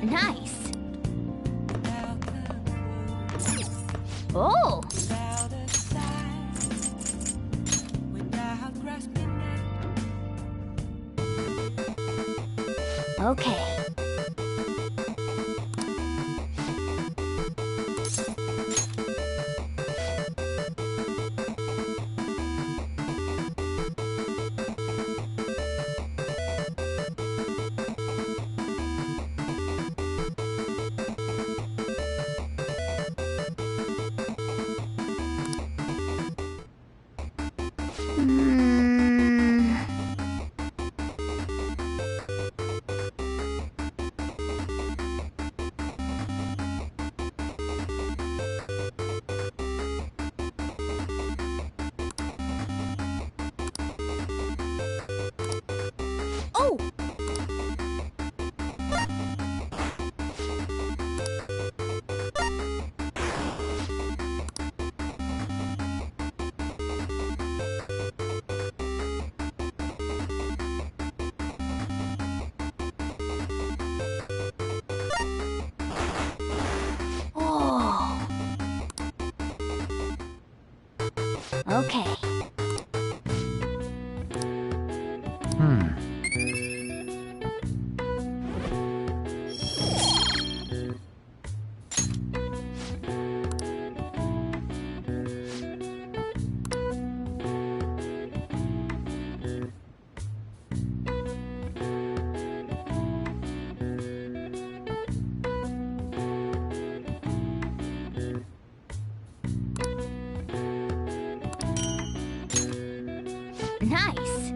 Nice. Oh! Okay. Oh! Oh. Okay. Nice.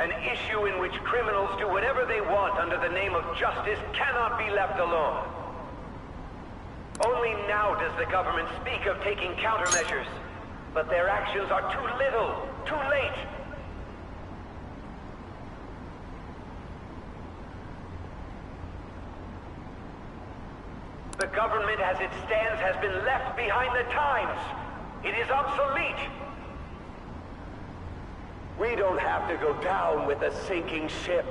An issue in which criminals do whatever they want under the name of justice cannot be left alone. Only now does the government speak of taking countermeasures, but their actions are too little, too late. The government as it stands has been left behind the times. It is obsolete. We don't have to go down with a sinking ship.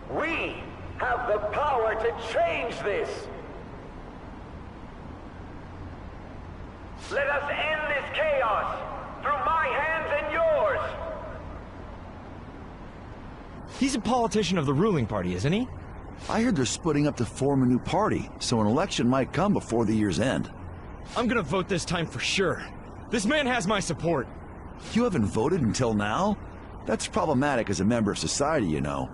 We have the power to change this. Let us end this chaos through my hands and yours. He's a politician of the ruling party, isn't he? I heard they're splitting up to form a new party, so an election might come before the year's end. I'm gonna vote this time for sure. This man has my support. You haven't voted until now? That's problematic as a member of society, you know.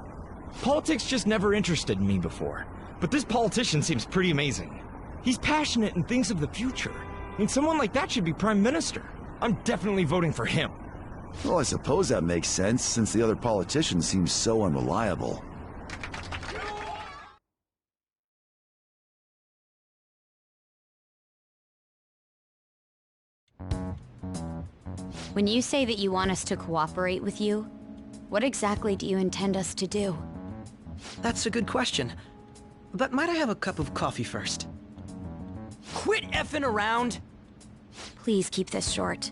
Politics just never interested me before. But this politician seems pretty amazing. He's passionate and thinks of the future. I mean, someone like that should be prime minister. I'm definitely voting for him. Well, I suppose that makes sense, since the other politician seems so unreliable. When you say that you want us to cooperate with you, what exactly do you intend us to do? That's a good question. But might I have a cup of coffee first? Quit effing around! Please keep this short.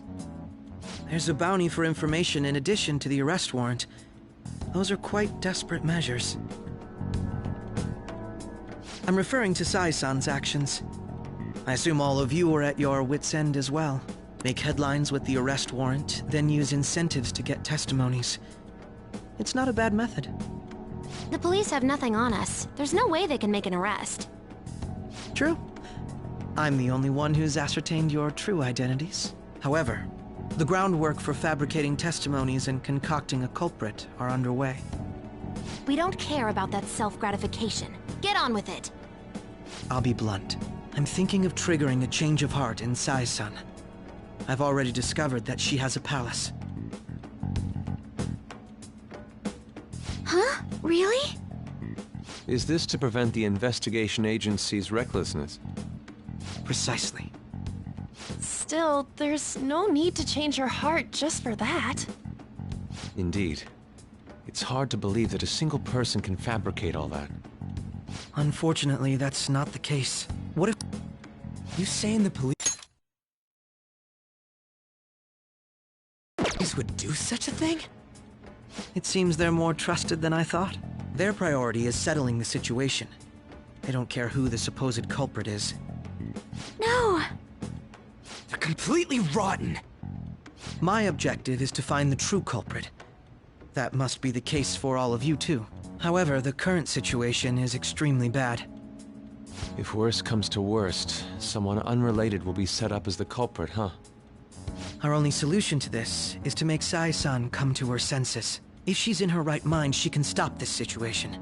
There's a bounty for information in addition to the arrest warrant. Those are quite desperate measures. I'm referring to Sai-san's actions. I assume all of you are at your wits' end as well. Make headlines with the arrest warrant, then use incentives to get testimonies. It's not a bad method. The police have nothing on us. There's no way they can make an arrest. True. I'm the only one who's ascertained your true identities. However, the groundwork for fabricating testimonies and concocting a culprit are underway. We don't care about that self-gratification. Get on with it. I'll be blunt. I'm thinking of triggering a change of heart in Sai-san. I've already discovered that she has a palace. Huh? Really? Is this to prevent the investigation agency's recklessness? Precisely. Still, there's no need to change her heart just for that. Indeed. It's hard to believe that a single person can fabricate all that. Unfortunately, that's not the case. What if... You saying the police would do such a thing? It seems they're more trusted than I thought. Their priority is settling the situation. They don't care who the supposed culprit is. No! They're completely rotten. My objective is to find the true culprit. That must be the case for all of you too. However, the current situation is extremely bad. If worst comes to worst, someone unrelated will be set up as the culprit, huh? Our only solution to this is to make Sai-san come to her senses. If she's in her right mind, she can stop this situation.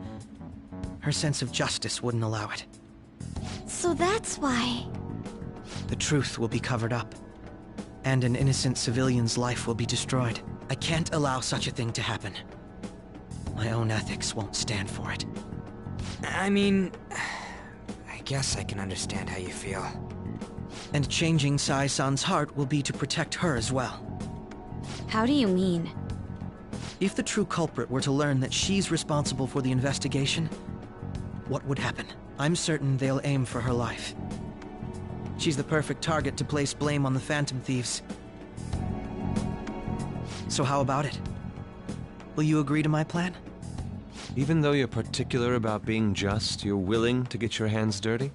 Her sense of justice wouldn't allow it. So that's why... The truth will be covered up, and an innocent civilian's life will be destroyed. I can't allow such a thing to happen. My own ethics won't stand for it. I mean, I guess I can understand how you feel. And changing Sai-san's heart will be to protect her as well. How do you mean? If the true culprit were to learn that she's responsible for the investigation, what would happen? I'm certain they'll aim for her life. She's the perfect target to place blame on the Phantom Thieves. So how about it? Will you agree to my plan? Even though you're particular about being just, you're willing to get your hands dirty?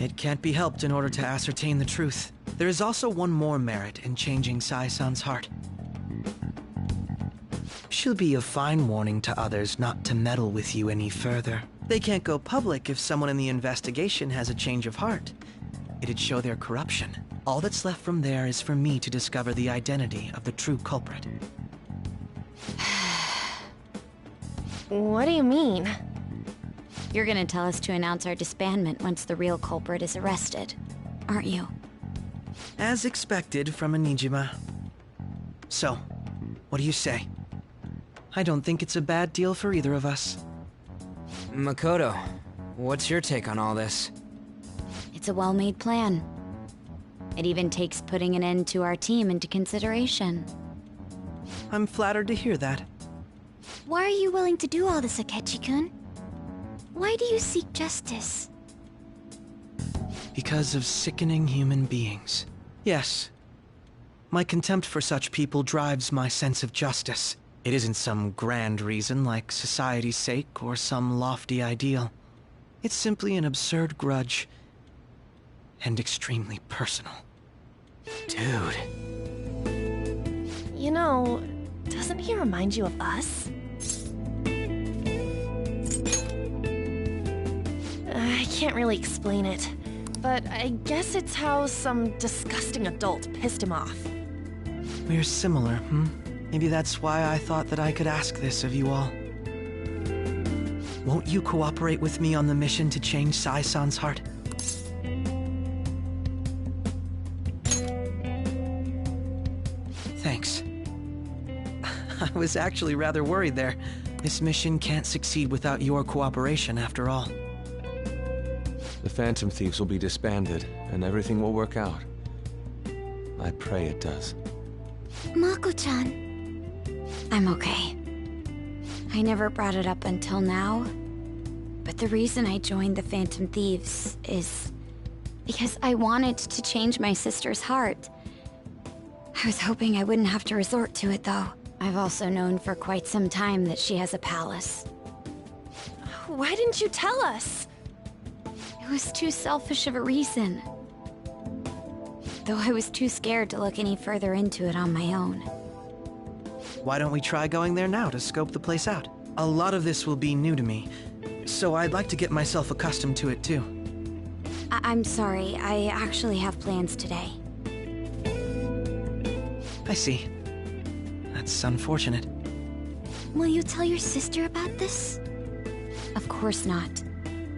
It can't be helped in order to ascertain the truth. There is also one more merit in changing Sai-san's heart. She'll be a fine warning to others not to meddle with you any further. They can't go public if someone in the investigation has a change of heart. It'd show their corruption. All that's left from there is for me to discover the identity of the true culprit. What do you mean? You're gonna tell us to announce our disbandment once the real culprit is arrested, aren't you? As expected from a Nijima. So, what do you say? I don't think it's a bad deal for either of us. Makoto, what's your take on all this? It's a well-made plan. It even takes putting an end to our team into consideration. I'm flattered to hear that. Why are you willing to do all this, Akechi-kun? Why do you seek justice? Because of sickening human beings. Yes. My contempt for such people drives my sense of justice. It isn't some grand reason like society's sake or some lofty ideal. It's simply an absurd grudge. And extremely personal. Dude. You know, doesn't he remind you of us? I can't really explain it, but I guess it's how some disgusting adult pissed him off. We're similar, Maybe that's why I thought that I could ask this of you all. Won't you cooperate with me on the mission to change Sai-san's heart? Thanks. I was actually rather worried there. This mission can't succeed without your cooperation, after all. The Phantom Thieves will be disbanded, and everything will work out. I pray it does. Mako-chan. I'm okay. I never brought it up until now, but the reason I joined the Phantom Thieves is because I wanted to change my sister's heart. I was hoping I wouldn't have to resort to it, though. I've also known for quite some time that she has a palace. Why didn't you tell us? It was too selfish of a reason. Though I was too scared to look any further into it on my own. Why don't we try going there now to scope the place out? A lot of this will be new to me, so I'd like to get myself accustomed to it too. I'm sorry, I actually have plans today. I see. That's unfortunate. Will you tell your sister about this? Of course not.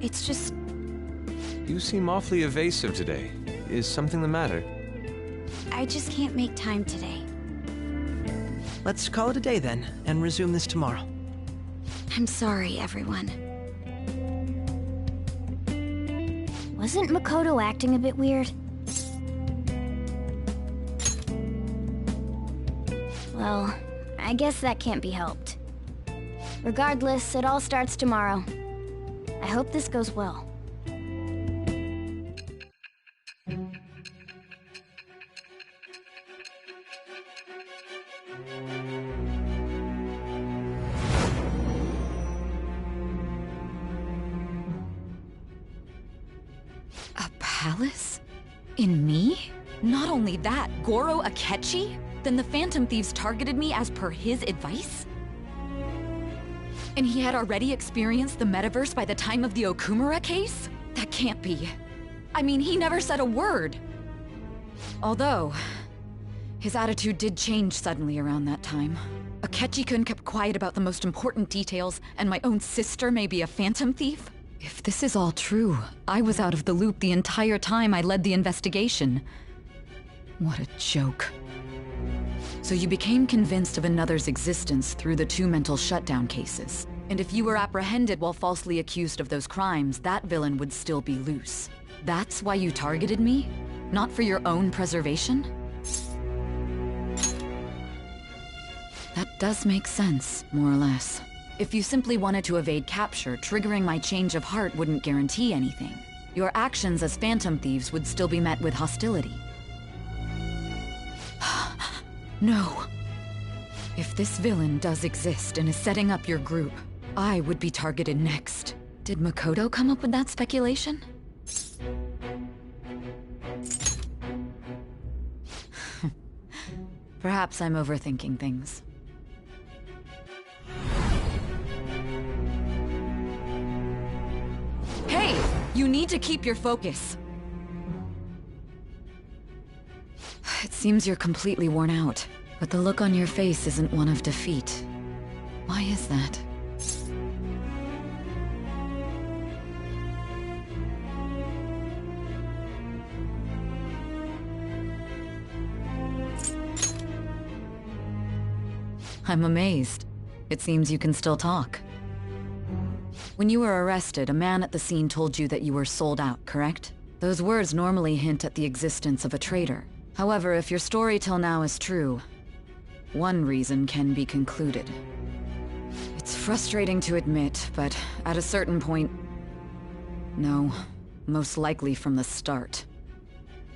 It's just... You seem awfully evasive today. Is something the matter? I just can't make time today. Let's call it a day then, and resume this tomorrow. I'm sorry, everyone. Wasn't Makoto acting a bit weird? Well, I guess that can't be helped. Regardless, it all starts tomorrow. I hope this goes well. A palace? In me? Not only that, Goro Akechi? Then the Phantom Thieves targeted me as per his advice? And he had already experienced the metaverse by the time of the Okumura case? That can't be. I mean, he never said a word. Although, his attitude did change suddenly around that time. Akechi-kun kept quiet about the most important details, and my own sister may be a Phantom Thief? If this is all true, I was out of the loop the entire time I led the investigation. What a joke. So you became convinced of another's existence through the 2 mental shutdown cases. And if you were apprehended while falsely accused of those crimes, that villain would still be loose. That's why you targeted me? Not for your own preservation? That does make sense, more or less. If you simply wanted to evade capture, triggering my change of heart wouldn't guarantee anything. Your actions as Phantom Thieves would still be met with hostility. No. If this villain does exist and is setting up your group, I would be targeted next. Did Makoto come up with that speculation? Perhaps I'm overthinking things. Hey! You need to keep your focus. It seems you're completely worn out, but the look on your face isn't one of defeat. Why is that? I'm amazed. It seems you can still talk. When you were arrested, a man at the scene told you that you were sold out, correct? Those words normally hint at the existence of a traitor. However, if your story till now is true, one reason can be concluded. It's frustrating to admit, but at a certain point... No, most likely from the start.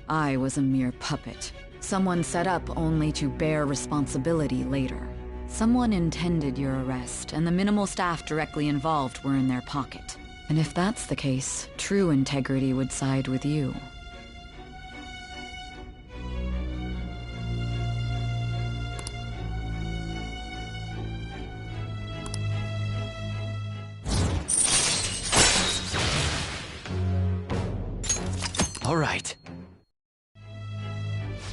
I was a mere puppet. Someone set up only to bear responsibility later. Someone intended your arrest, and the minimal staff directly involved were in their pocket. And if that's the case, true integrity would side with you. All right.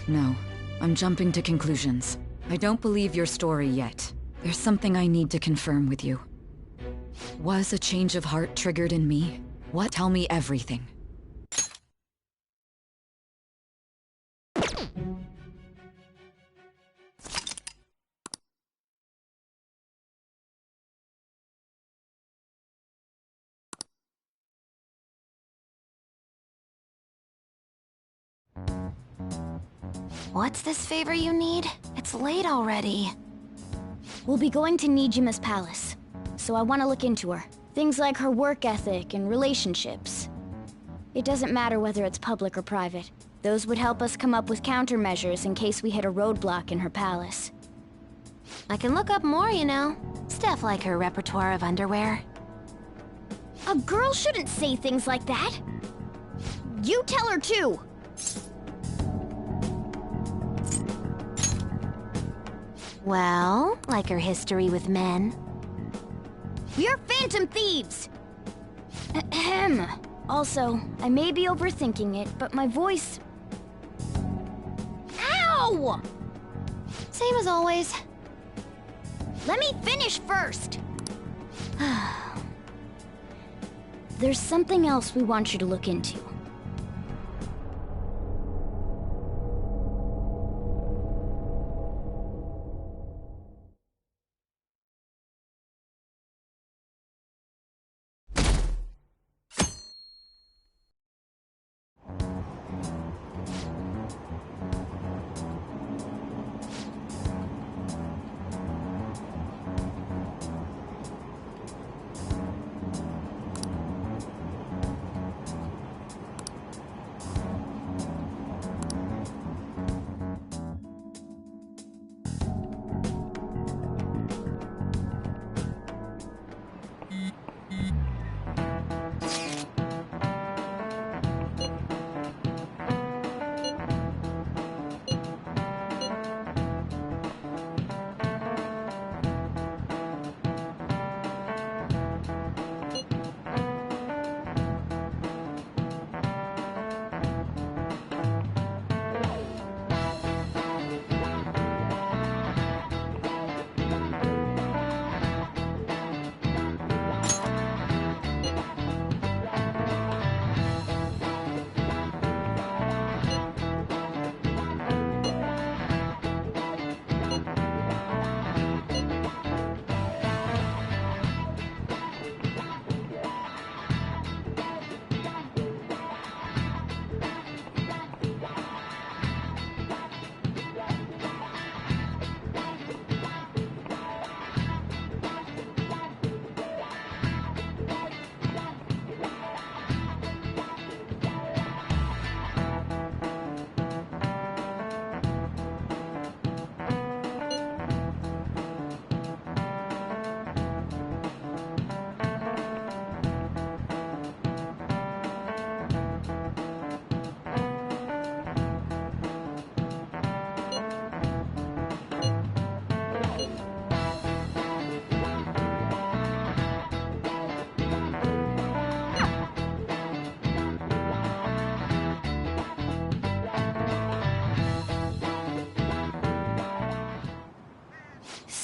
No, I'm jumping to conclusions. I don't believe your story yet. There's something I need to confirm with you. Was a change of heart triggered in me? What? Tell me everything. What's this favor you need? It's late already. We'll be going to Nijima's palace, so I want to look into her. Things like her work ethic and relationships. It doesn't matter whether it's public or private. Those would help us come up with countermeasures in case we hit a roadblock in her palace. I can look up more, you know. Stuff like her repertoire of underwear. A girl shouldn't say things like that. You tell her too. Well, like her history with men. We're Phantom Thieves! Ahem. Also, I may be overthinking it, but my voice... Ow! Same as always. Let me finish first! There's something else we want you to look into.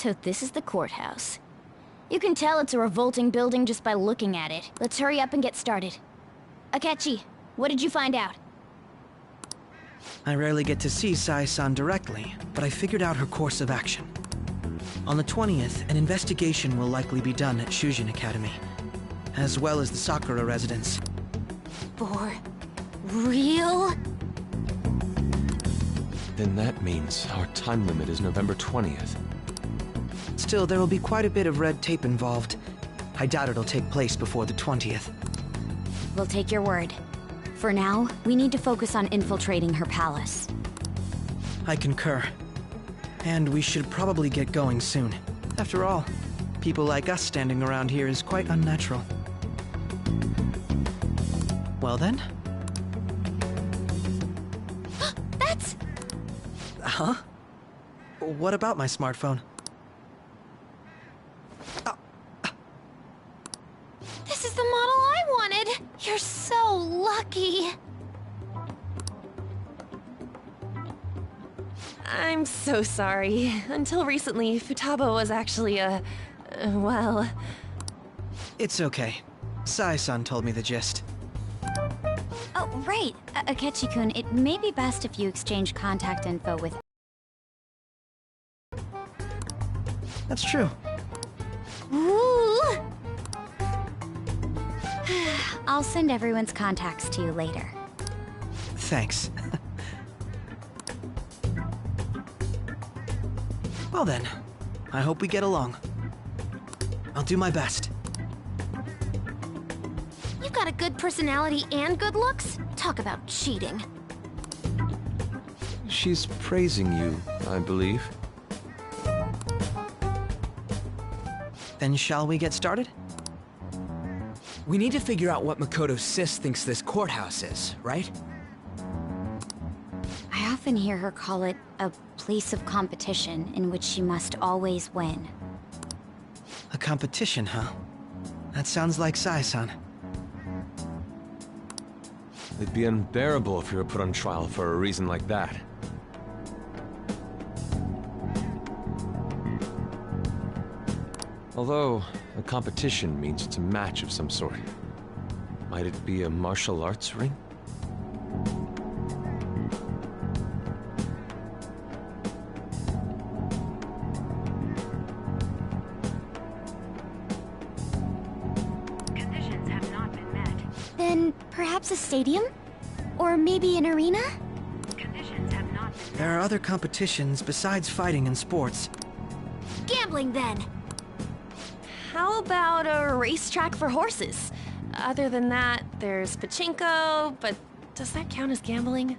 So this is the courthouse. You can tell it's a revolting building just by looking at it. Let's hurry up and get started. Akechi, what did you find out? I rarely get to see Sai-san directly, but I figured out her course of action. On the 20th, an investigation will likely be done at Shujin Academy, as well as the Sakura residence. For real? Then that means our time limit is November 20th. Still, there will be quite a bit of red tape involved. I doubt it'll take place before the 20th. We'll take your word. For now, we need to focus on infiltrating her palace. I concur. And we should probably get going soon. After all, people like us standing around here is quite unnatural. Well then? That's... Huh? What about my smartphone? This is the model I wanted! You're so lucky! I'm so sorry. Until recently, Futaba was actually well... It's okay. Sai-san told me the gist. Oh, right. Akechi-kun, it may be best if you exchange contact info with... That's true. Ooh! I'll send everyone's contacts to you later. Thanks. Well then, I hope we get along. I'll do my best. You've got a good personality and good looks? Talk about cheating. She's praising you, I believe. Then shall we get started? We need to figure out what Makoto Sis thinks this courthouse is, right? I often hear her call it a place of competition in which she must always win. A competition, huh? That sounds like Sai-san. It'd be unbearable if you were put on trial for a reason like that. Although, a competition means it's a match of some sort. Might it be a martial arts ring? Conditions have not been met. Then perhaps a stadium? Or maybe an arena? Conditions have not been met. There are other competitions besides fighting and sports. Gambling, then! How about a racetrack for horses? Other than that, there's pachinko, but does that count as gambling?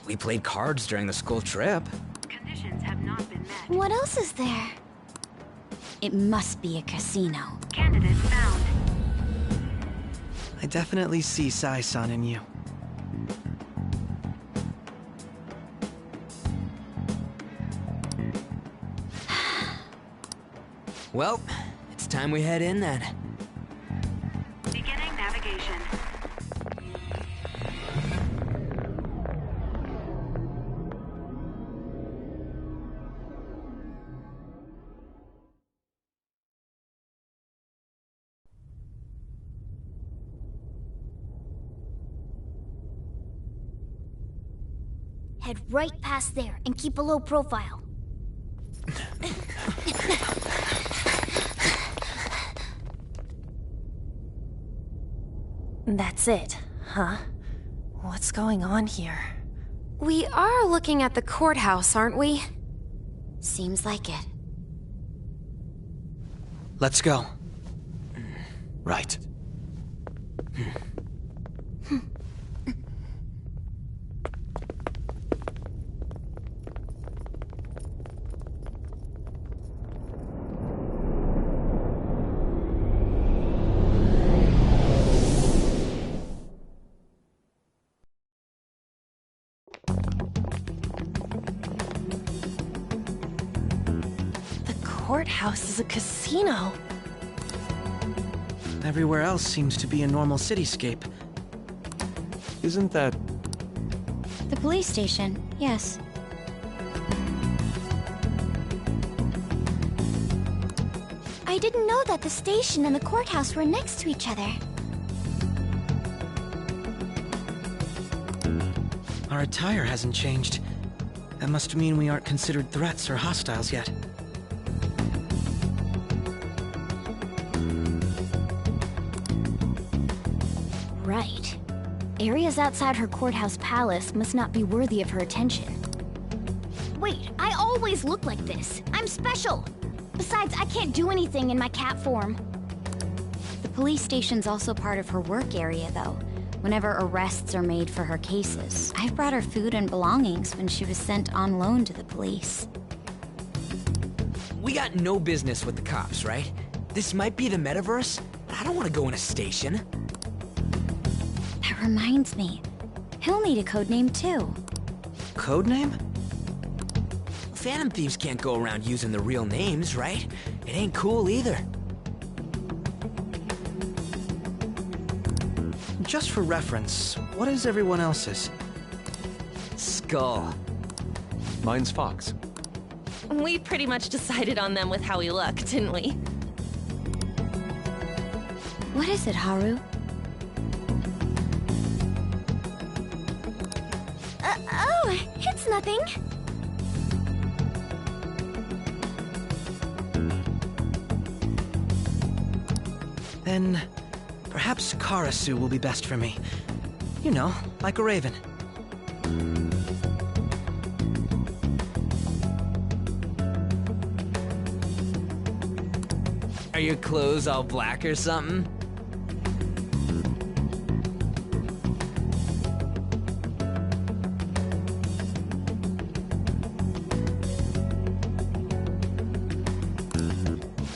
We played cards during the school trip. Conditions have not been met. What else is there? It must be a casino. Candidate found. I definitely see Sai-san in you. Well, it's time we head in then. Beginning navigation. Head right past there and keep a low profile. That's it, huh? What's going on here? We are looking at the courthouse, aren't we? Seems like it. Let's go. Right. Courthouse is a casino. Everywhere else seems to be a normal cityscape. Isn't that... The police station, yes. I didn't know that the station and the courthouse were next to each other. Our attire hasn't changed. That must mean we aren't considered threats or hostiles yet. Right. Areas outside her courthouse palace must not be worthy of her attention. Wait, I always look like this. I'm special! Besides, I can't do anything in my cat form. The police station's also part of her work area, though. Whenever arrests are made for her cases, I've brought her food and belongings when she was sent on loan to the police. We got no business with the cops, right? This might be the metaverse, but I don't want to go in a station. That reminds me. He'll need a codename, too. Codename? Phantom thieves can't go around using the real names, right? It ain't cool either. Just for reference, what is everyone else's? Skull. Mine's Fox. We pretty much decided on them with how we look, didn't we? What is it, Haru? Oh, it's nothing. Then, perhaps Karasu will be best for me. You know, like a raven. Are your clothes all black or something?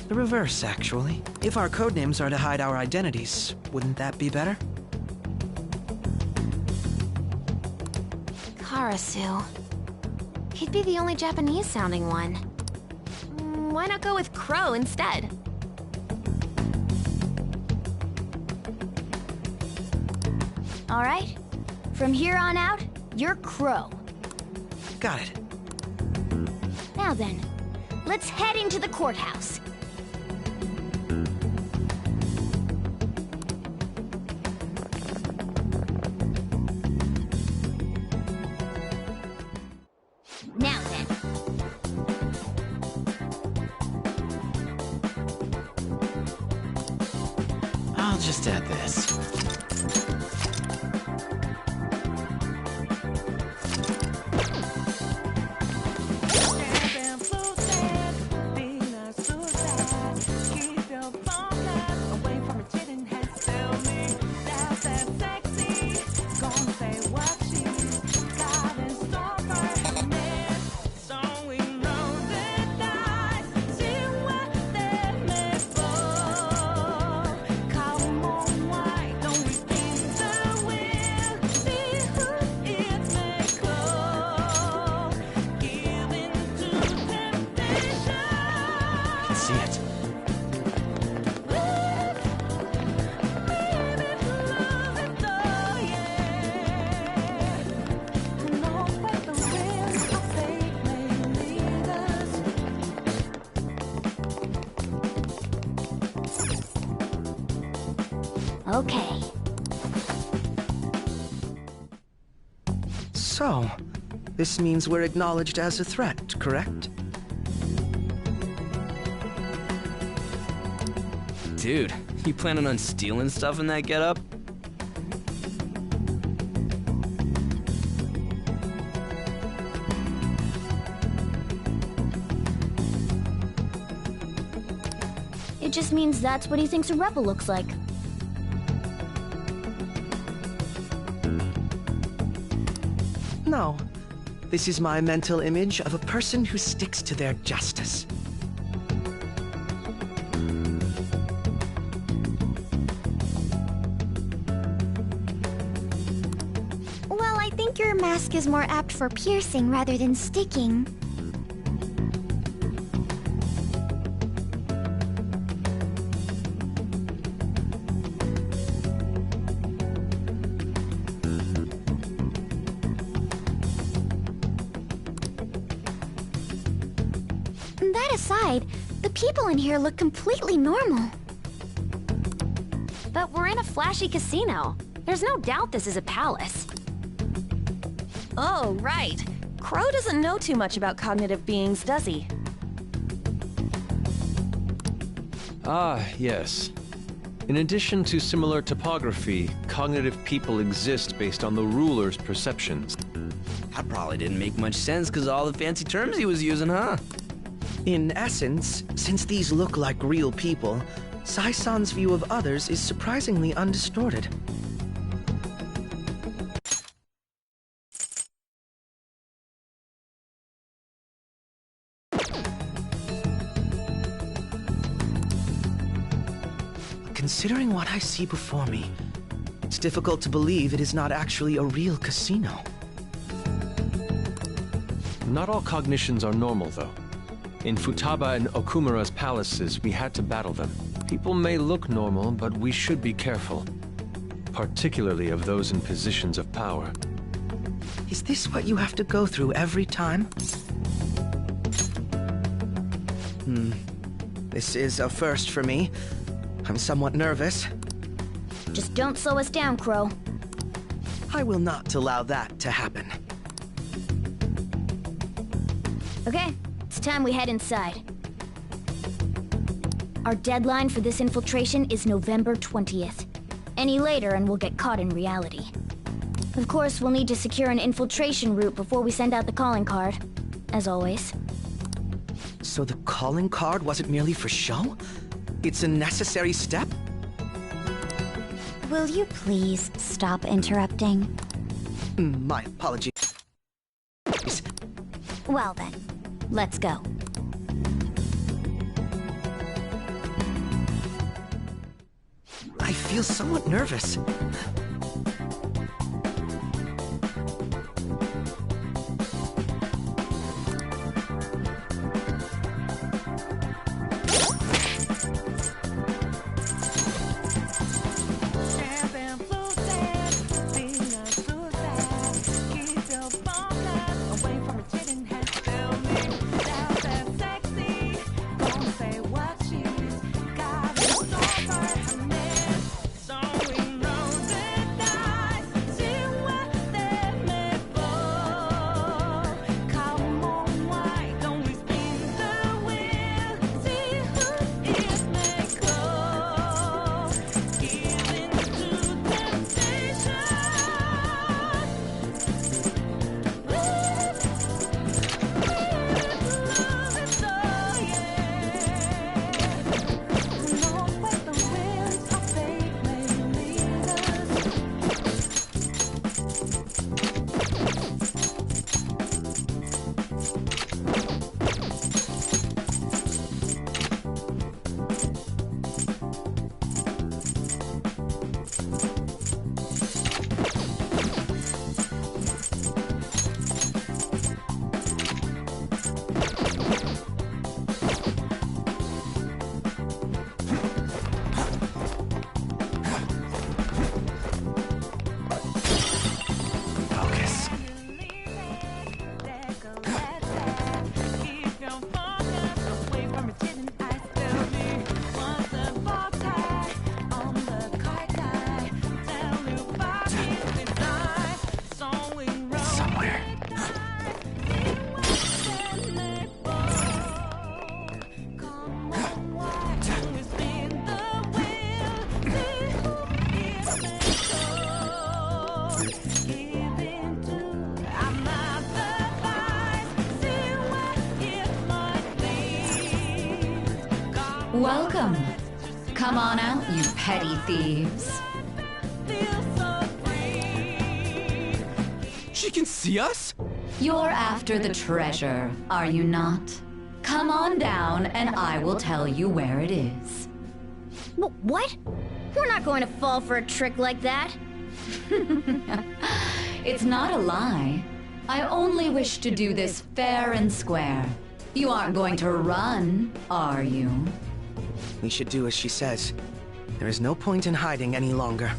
The reverse, actually. If our codenames are to hide our identities, wouldn't that be better? Karasu. He'd be the only Japanese-sounding one. Why not go with Crow instead? All right. From here on out, you're Crow. Got it. Now then, let's head into the courthouse. Now then. I'll just add this. Okay. So, this means we're acknowledged as a threat, correct? Dude, you planning on stealing stuff in that getup? It just means that's what he thinks a rebel looks like. No. This is my mental image of a person who sticks to their justice. Well, I think your mask is more apt for piercing rather than sticking. That aside, The people in here look completely normal. But we're in a flashy casino. There's no doubt this is a palace. Oh, right. Crow doesn't know too much about cognitive beings, does he? Ah, yes. In addition to similar topography, cognitive people exist based on the ruler's perceptions. That probably didn't make much sense because of all the fancy terms he was using, huh? In essence, since these look like real people, Sai-san's view of others is surprisingly undistorted. Considering what I see before me, it's difficult to believe it is not actually a real casino. Not all cognitions are normal, though. In Futaba and Okumura's palaces, we had to battle them. People may look normal, but we should be careful. Particularly of those in positions of power. Is this what you have to go through every time? This is a first for me. I'm somewhat nervous. Just don't slow us down, Crow. I will not allow that to happen. Okay, it's time we head inside. Our deadline for this infiltration is November 20th. Any later and we'll get caught in reality. Of course, we'll need to secure an infiltration route before we send out the calling card. As always. So the calling card wasn't merely for show? It's a necessary step? Will you please stop interrupting? My apologies. Well then, let's go. I feel somewhat nervous. Welcome. Come on out, you petty thieves. She can see us? You're after the treasure, are you not? Come on down and I will tell you where it is. What? We're not going to fall for a trick like that. It's not a lie. I only wish to do this fair and square. You aren't going to run, are you? We should do as she says. There is no point in hiding any longer.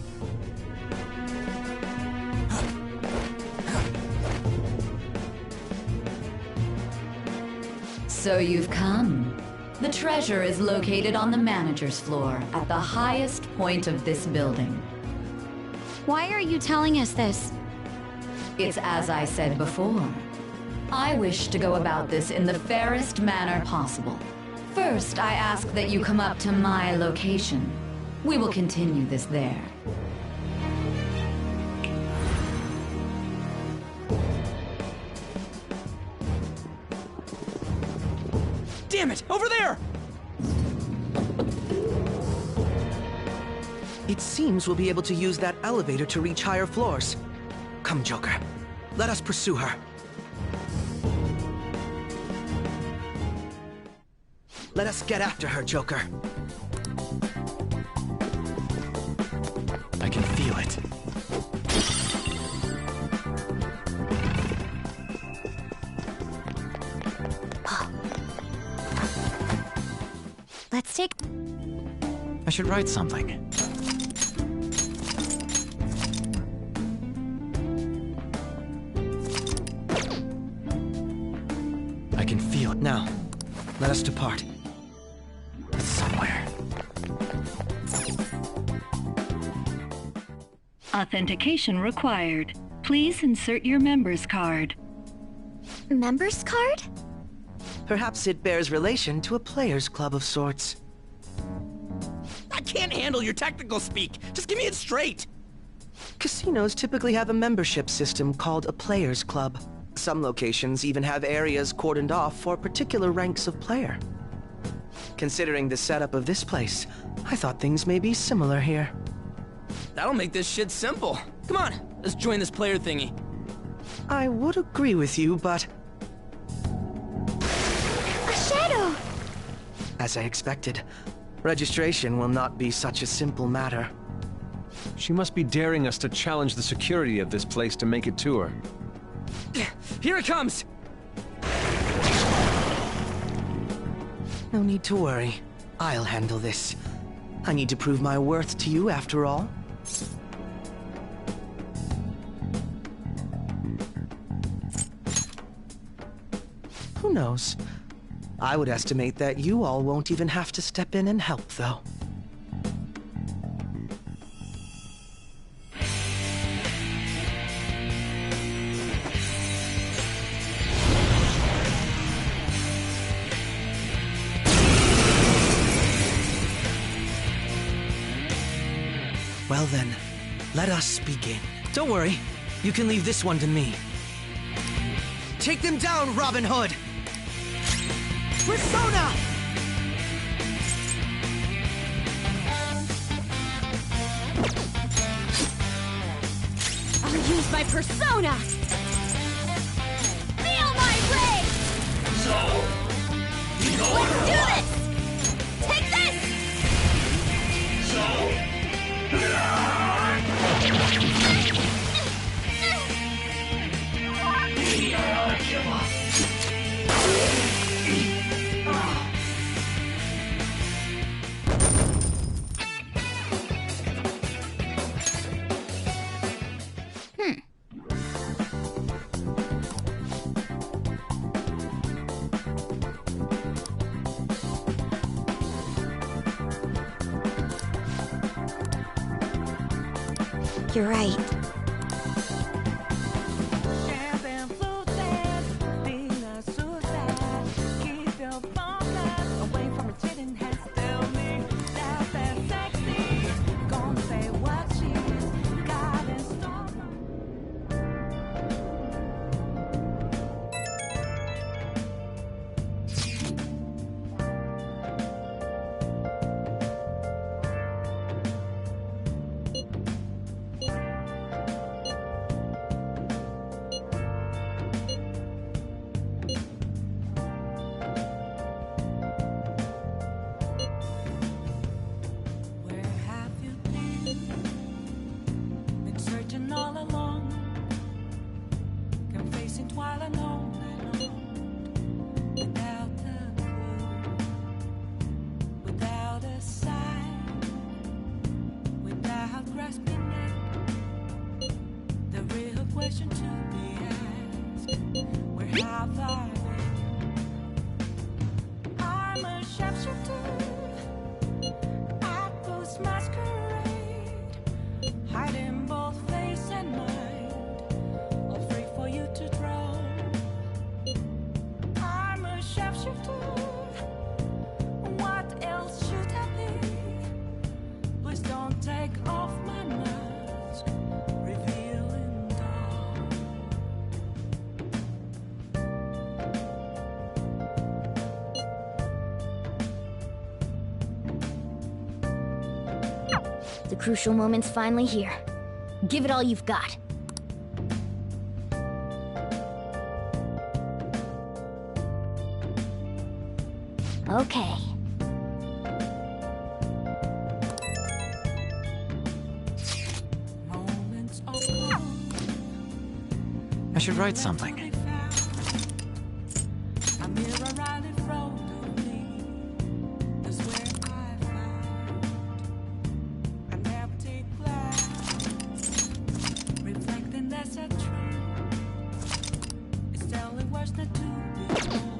So you've come. The treasure is located on the manager's floor, at the highest point of this building. Why are you telling us this? It's as I said before. I wish to go about this in the fairest manner possible. First, I ask that you come up to my location. We will continue this there. Damn it! Over there! It seems we'll be able to use that elevator to reach higher floors. Come, Joker. Let us pursue her. Let us get after her, Joker. I can feel it. Let's take... I should write something. I can feel it. Now, let us depart. It's somewhere. Authentication required. Please insert your member's card. Member's card? Perhaps it bears relation to a players' club of sorts. I can't handle your technical speak. Just give me it straight. Casinos typically have a membership system called a players' club. Some locations even have areas cordoned off for particular ranks of player. Considering the setup of this place, I thought things may be similar here. That'll make this shit simple. Come on, let's join this player thingy. I would agree with you, but... A shadow! As I expected, registration will not be such a simple matter. She must be daring us to challenge the security of this place to make it to her. Here it comes! No need to worry. I'll handle this. I need to prove my worth to you, after all. Who knows? I would estimate that you all won't even have to step in and help, though. Well then, let us begin. Don't worry, you can leave this one to me. Take them down, Robin Hood! Persona! I'll use my persona! Feel my rage! Let's do this! Take this! You're right. I'm a chef. crucial moment's finally here. Give it all you've got. Okay. I should write something. Reflecting that's a truth. It's telling words not to be.